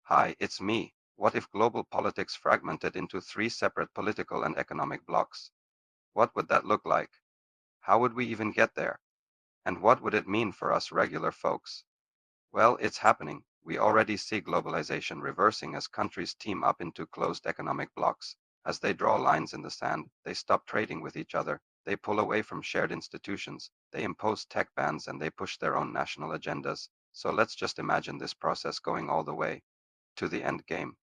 Hi, it's me. What if global politics fragmented into three separate political and economic blocs? What would that look like? How would we even get there? And what would it mean for us regular folks? Well, it's happening. We already see globalization reversing as countries team up into closed economic blocs. As they draw lines in the sand, they stop trading with each other, they pull away from shared institutions, they impose tech bans, and they push their own national agendas. So let's just imagine this process going all the way to the end game.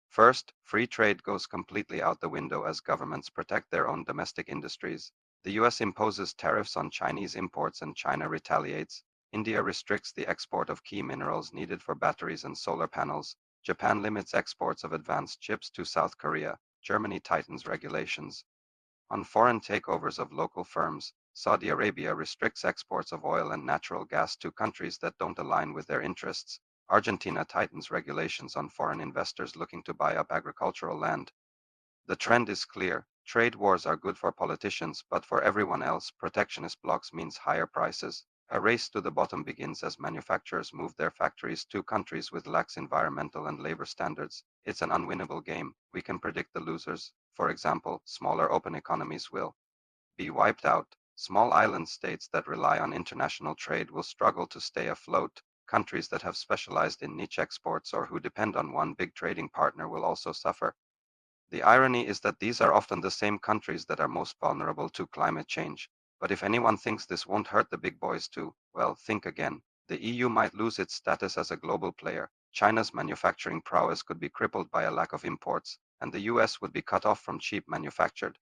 First, free trade goes completely out the window as governments protect their own domestic industries. The US imposes tariffs on Chinese imports and China retaliates. India restricts the export of key minerals needed for batteries and solar panels. Japan limits exports of advanced chips to South Korea. Germany tightens regulations on foreign takeovers of local firms. Saudi Arabia restricts exports of oil and natural gas to countries that don't align with their interests. Argentina tightens regulations on foreign investors looking to buy up agricultural land. The trend is clear. Trade wars are good for politicians, but for everyone else, protectionist blocs means higher prices. A race to the bottom begins as manufacturers move their factories to countries with lax environmental and labor standards. It's an unwinnable game. We can predict the losers. For example, smaller open economies will be wiped out. Small island states that rely on international trade will struggle to stay afloat. Countries that have specialized in niche exports or who depend on one big trading partner will also suffer. The irony is that these are often the same countries that are most vulnerable to climate change. But if anyone thinks this won't hurt the big boys too, well, think again. The EU might lose its status as a global player. China's manufacturing prowess could be crippled by a lack of imports, and the US would be cut off from cheap manufactured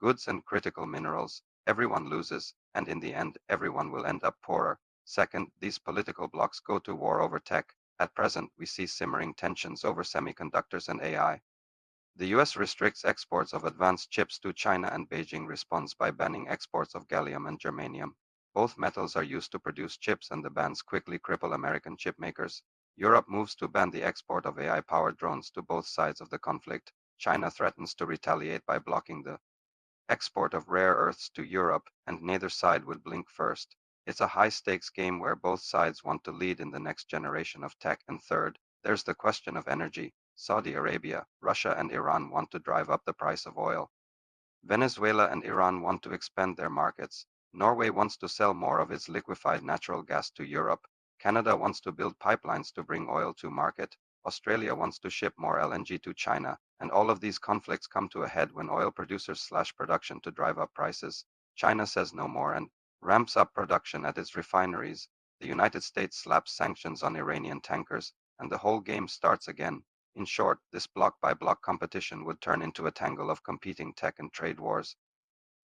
goods and critical minerals. Everyone loses, and in the end, everyone will end up poorer. Second, these political blocs go to war over tech. At present, we see simmering tensions over semiconductors and AI. The US restricts exports of advanced chips to China, and Beijing responds by banning exports of gallium and germanium. Both metals are used to produce chips, and the bans quickly cripple American chip makers. Europe moves to ban the export of AI powered drones to both sides of the conflict. China threatens to retaliate by blocking the export of rare earths to Europe, and neither side would blink first. It's a high stakes game where both sides want to lead in the next generation of tech. And third, there's the question of energy. Saudi Arabia, Russia, and Iran want to drive up the price of oil. Venezuela and Iran want to expand their markets. Norway wants to sell more of its liquefied natural gas to Europe. Canada wants to build pipelines to bring oil to market. Australia wants to ship more LNG to China. And all of these conflicts come to a head when oil producers slash production to drive up prices. China says no more and ramps up production at its refineries. The United States slaps sanctions on Iranian tankers, and the whole game starts again. In short, this block by block competition would turn into a tangle of competing tech and trade wars.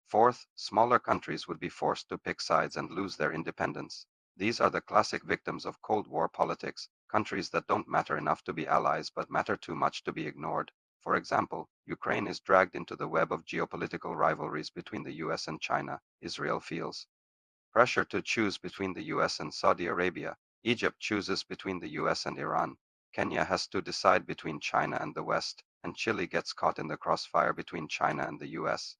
Fourth, smaller countries would be forced to pick sides and lose their independence. These are the classic victims of Cold War politics, countries that don't matter enough to be allies but matter too much to be ignored. For example, Ukraine is dragged into the web of geopolitical rivalries between the US and China. Israel feels pressure to choose between the US and Saudi Arabia. Egypt chooses between the US and Iran. Kenya has to decide between China and the West, and Chile gets caught in the crossfire between China and the US.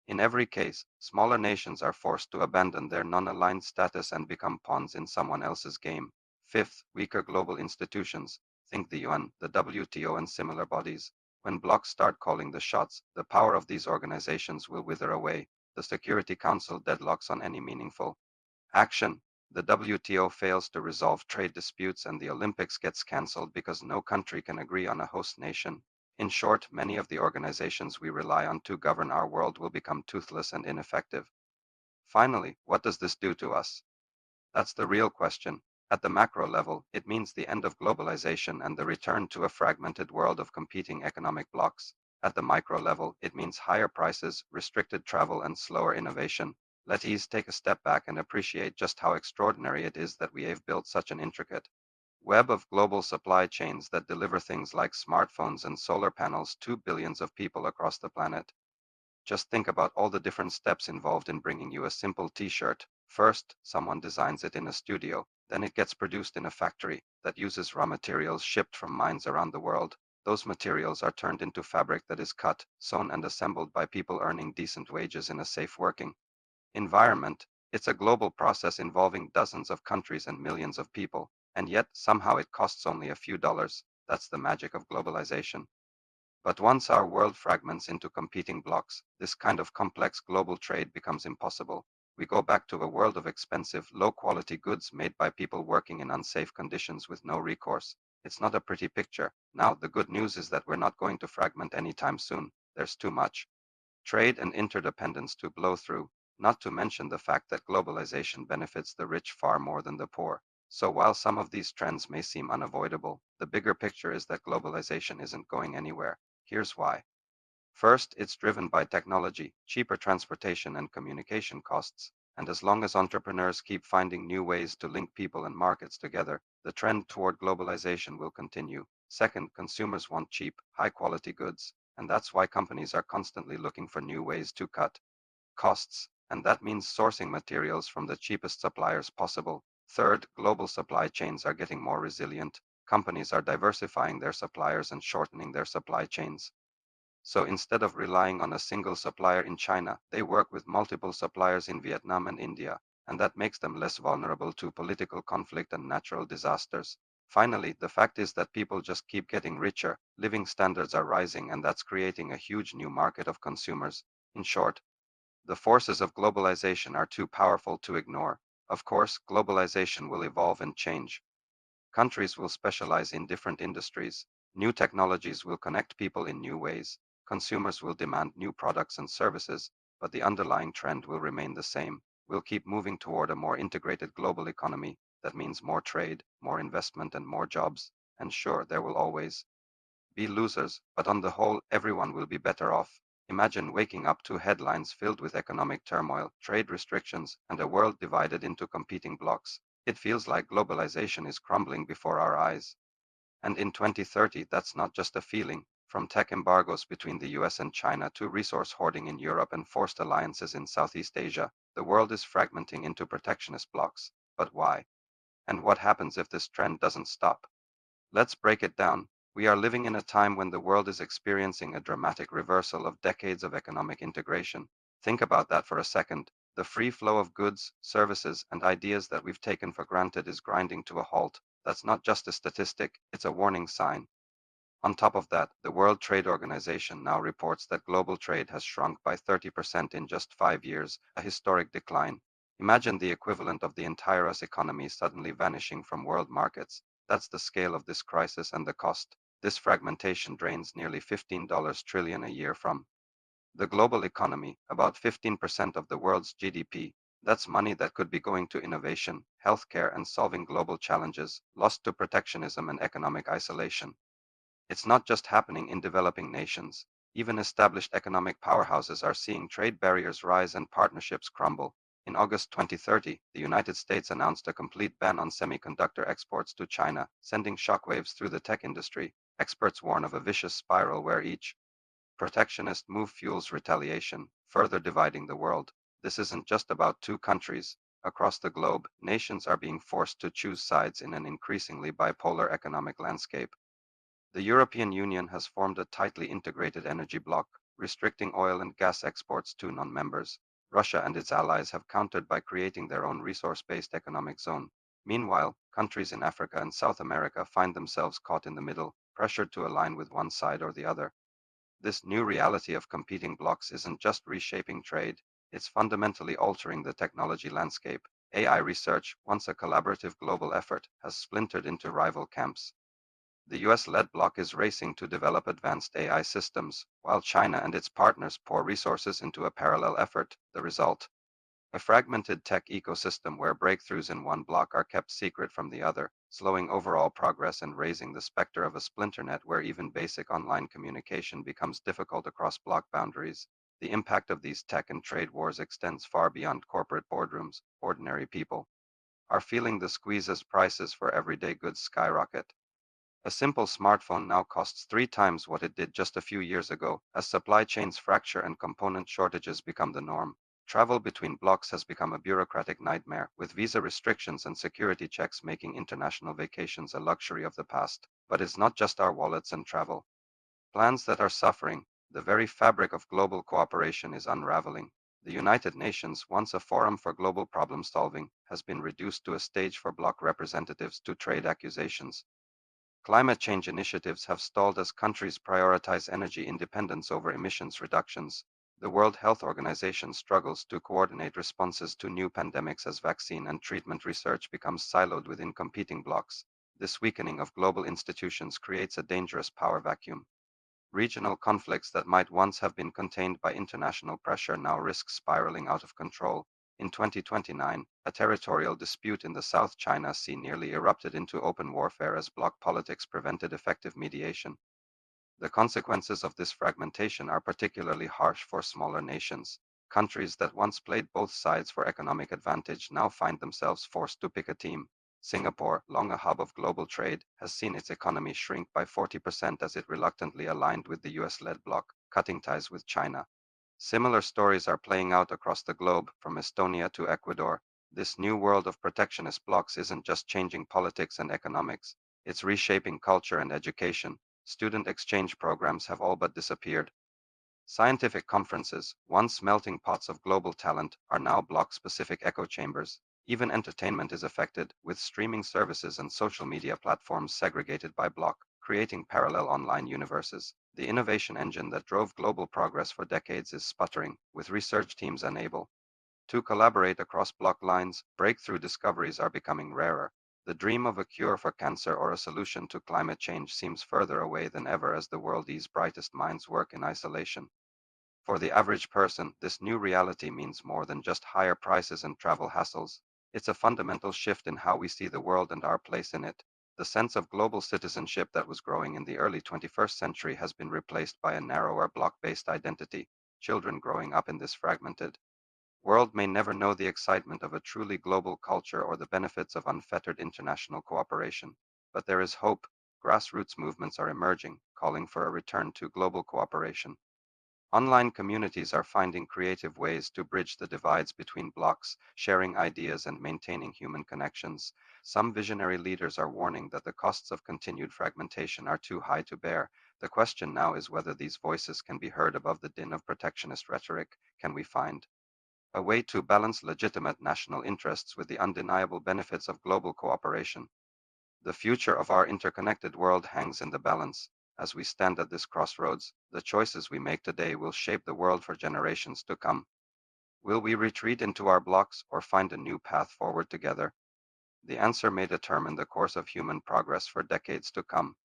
In every case, smaller nations are forced to abandon their non-aligned status and become pawns in someone else's game. Fifth, weaker global institutions. Think the UN, the WTO, and similar bodies. When blocs start calling the shots, the power of these organizations will wither away. The Security Council deadlocks on any meaningful action. The WTO fails to resolve trade disputes, and the Olympics gets cancelled because no country can agree on a host nation. In short, many of the organizations we rely on to govern our world will become toothless and ineffective. Finally, what does this do to us? That's the real question. At the macro level, it means the end of globalization and the return to a fragmented world of competing economic blocs. At the micro level, it means higher prices, restricted travel, and slower innovation. Let us take a step back and appreciate just how extraordinary it is that we have built such an intricate web of global supply chains that deliver things like smartphones and solar panels to billions of people across the planet. Just think about all the different steps involved in bringing you a simple t-shirt. First, someone designs it in a studio, then it gets produced in a factory that uses raw materials shipped from mines around the world. Those materials are turned into fabric that is cut, sewn, and assembled by people earning decent wages in a safe working environment. It's a global process involving dozens of countries and millions of people, and yet somehow it costs only a few dollars. That's the magic of globalization. But once our world fragments into competing blocks, this kind of complex global trade becomes impossible. We go back to a world of expensive, low-quality goods made by people working in unsafe conditions with no recourse. It's not a pretty picture. Now, the good news is that we're not going to fragment anytime soon. There's too much trade and interdependence to blow through, not to mention the fact that globalization benefits the rich far more than the poor. So while some of these trends may seem unavoidable, the bigger picture is that globalization isn't going anywhere. Here's why. First, it's driven by technology, cheaper transportation and communication costs, and as long as entrepreneurs keep finding new ways to link people and markets together, the trend toward globalization will continue. Second, consumers want cheap, high quality goods, and that's why companies are constantly looking for new ways to cut costs, and that means sourcing materials from the cheapest suppliers possible. Third, global supply chains are getting more resilient. Companies are diversifying their suppliers and shortening their supply chains. So instead of relying on a single supplier in China, they work with multiple suppliers in Vietnam and India, and that makes them less vulnerable to political conflict and natural disasters. Finally, the fact is that people just keep getting richer, living standards are rising, and that's creating a huge new market of consumers. In short, the forces of globalization are too powerful to ignore. Of course, globalization will evolve and change. Countries will specialize in different industries. New technologies will connect people in new ways. Consumers will demand new products and services, but the underlying trend will remain the same. We'll keep moving toward a more integrated global economy. That means more trade, more investment, and more jobs. And sure, there will always be losers, but on the whole, everyone will be better off. Imagine waking up to headlines filled with economic turmoil, trade restrictions, and a world divided into competing blocks. It feels like globalization is crumbling before our eyes. And in 2030, that's not just a feeling. From tech embargoes between the US and China to resource hoarding in Europe and forced alliances in Southeast Asia, the world is fragmenting into protectionist blocs. But why? And what happens if this trend doesn't stop? Let's break it down. We are living in a time when the world is experiencing a dramatic reversal of decades of economic integration. Think about that for a second. The free flow of goods, services, and ideas that we've taken for granted is grinding to a halt. That's not just a statistic, it's a warning sign. On top of that, the World Trade Organization now reports that global trade has shrunk by 30% in just 5 years, a historic decline. Imagine the equivalent of the entire US economy suddenly vanishing from world markets. That's the scale of this crisis and the cost. This fragmentation drains nearly $15 trillion a year from the global economy, about 15% of the world's GDP. That's money that could be going to innovation, healthcare, and solving global challenges, lost to protectionism and economic isolation. It's not just happening in developing nations. Even established economic powerhouses are seeing trade barriers rise and partnerships crumble. In August 2030, the United States announced a complete ban on semiconductor exports to China, sending shockwaves through the tech industry. Experts warn of a vicious spiral where each protectionist move fuels retaliation, further dividing the world. This isn't just about two countries. Across the globe, nations are being forced to choose sides in an increasingly bipolar economic landscape. The European Union has formed a tightly integrated energy bloc, restricting oil and gas exports to non-members. Russia and its allies have countered by creating their own resource-based economic zone. Meanwhile, countries in Africa and South America find themselves caught in the middle, pressured to align with one side or the other. This new reality of competing blocs isn't just reshaping trade, it's fundamentally altering the technology landscape. AI research, once a collaborative global effort, has splintered into rival camps. The US-led bloc is racing to develop advanced AI systems, while China and its partners pour resources into a parallel effort. The result? A fragmented tech ecosystem where breakthroughs in one bloc are kept secret from the other, slowing overall progress and raising the specter of a splinter net where even basic online communication becomes difficult across bloc boundaries. The impact of these tech and trade wars extends far beyond corporate boardrooms. Ordinary people are feeling the squeeze as prices for everyday goods skyrocket. A simple smartphone now costs 3 times what it did just a few years ago, as supply chains fracture and component shortages become the norm. Travel between blocks has become a bureaucratic nightmare, with visa restrictions and security checks making international vacations a luxury of the past. But it's not just our wallets and travel plans that are suffering. The very fabric of global cooperation is unraveling. The United Nations, once a forum for global problem solving, has been reduced to a stage for bloc representatives to trade accusations. Climate change initiatives have stalled as countries prioritize energy independence over emissions reductions. The World Health Organization struggles to coordinate responses to new pandemics as vaccine and treatment research becomes siloed within competing blocs. This weakening of global institutions creates a dangerous power vacuum. Regional conflicts that might once have been contained by international pressure now risk spiraling out of control. In 2029, a territorial dispute in the South China Sea nearly erupted into open warfare as bloc politics prevented effective mediation. The consequences of this fragmentation are particularly harsh for smaller nations. Countries that once played both sides for economic advantage now find themselves forced to pick a team. Singapore, long a hub of global trade, has seen its economy shrink by 40% as it reluctantly aligned with the US-led bloc, cutting ties with China. Similar stories are playing out across the globe, from Estonia to Ecuador. This new world of protectionist blocs isn't just changing politics and economics, it's reshaping culture and education. Student exchange programs have all but disappeared. Scientific conferences, once melting pots of global talent, are now block-specific echo chambers. Even entertainment is affected, with streaming services and social media platforms segregated by block, creating parallel online universes. The innovation engine that drove global progress for decades is sputtering, with research teams unable to collaborate across block lines. Breakthrough discoveries are becoming rarer. The dream of a cure for cancer or a solution to climate change seems further away than ever as the world's brightest minds work in isolation. For the average person, this new reality means more than just higher prices and travel hassles. It's a fundamental shift in how we see the world and our place in it. The sense of global citizenship that was growing in the early 21st century has been replaced by a narrower block-based identity. Children growing up in this fragmented world may never know the excitement of a truly global culture or the benefits of unfettered international cooperation. But there is hope. Grassroots movements are emerging, calling for a return to global cooperation. Online communities are finding creative ways to bridge the divides between blocks, sharing ideas and maintaining human connections. Some visionary leaders are warning that the costs of continued fragmentation are too high to bear. The question now is whether these voices can be heard above the din of protectionist rhetoric. Can we find a way to balance legitimate national interests with the undeniable benefits of global cooperation? The future of our interconnected world hangs in the balance. As we stand at this crossroads, the choices we make today will shape the world for generations to come. Will we retreat into our blocks or find a new path forward together? The answer may determine the course of human progress for decades to come.